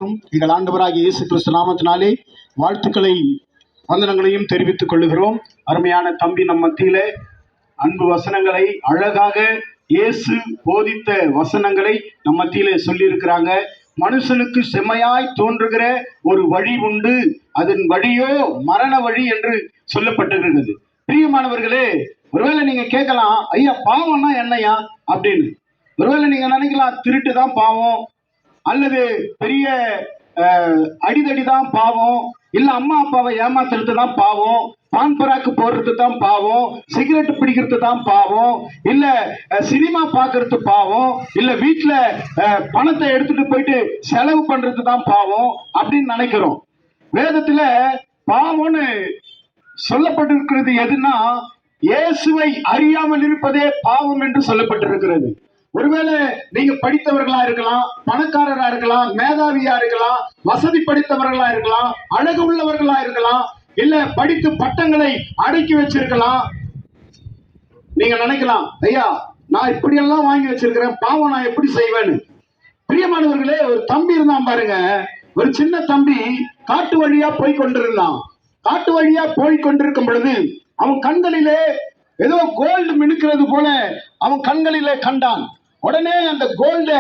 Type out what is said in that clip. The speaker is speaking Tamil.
எங்கள் ஆண்டவராகிய இயேசு கிறிஸ்து நாமத்தினாலே வாழ்த்துக்களை வந்தனங்களையும் தெரிவித்துக் கொள்ளுகிறோம். அருமையான தம்பி நம் மத்தியிலே அன்பு வசனங்களை அழகாக இயேசு போதித்த வசனங்களை நம் மத்தியிலே சொல்லி இருக்கிறாங்க. மனுஷனுக்கு செம்மையாய் தோன்றுகிற ஒரு வழி உண்டு, அதன் வழியோ மரண வழி என்று சொல்லப்பட்டிருக்கிறது. பிரியமானவர்களே, ஒருவேளை நீங்க கேட்கலாம், ஐயா பாவம்னா என்னையா அப்படின்னு. ஒருவேளை நீங்க நினைக்கலாம் திருட்டு தான் பாவம், அல்லது பெரிய அடிதடி தான் பாவம், இல்ல அம்மா அப்பாவை ஏமாத்துறது தான் பாவம், பான் பராக்கு போடுறது தான் பாவம், சிகரெட் பிடிக்கிறது தான் பாவம், இல்ல சினிமா பாக்குறது பாவம், இல்ல வீட்டுல பணத்தை எடுத்துட்டு போயிட்டு செலவு பண்றது தான் பாவம் அப்படின்னு நினைக்கிறோம். வேதத்துல பாவம்னு சொல்லப்பட்டிருக்கிறது எதுனா, இயேசுவை அறியாமல் இருப்பதே பாவம் என்று சொல்லப்பட்டிருக்கிறது. ஒருவேளை நீங்க படித்தவர்களா இருக்கலாம், பணக்காரரா இருக்கலாம், மேதாவியா இருக்கலாம், வசதி படித்தவர்களா இருக்கலாம், அழகு உள்ளவர்களா இருக்கலாம், இல்ல படித்து பட்டங்களை அடக்கி வச்சிருக்கலாம். நீங்க நினைக்கலாம், ஐயா நான் இப்படி எல்லாம் வாங்கி வச்சிருக்கிறேன், பாவம் நான் எப்படி செய்வேன்னு. பிரியமானவர்களே, ஒரு தம்பி இருந்தான் பாருங்க, ஒரு சின்ன தம்பி காட்டு வழியா போய் கொண்டிருந்தான். காட்டு வழியா போய் கொண்டிருக்கும் பொழுது அவன் கண்களிலே ஏதோ கோல்டு மினுக்கிறது போல அவன் கண்களிலே கண்டான். உடனே அந்த கோல்ட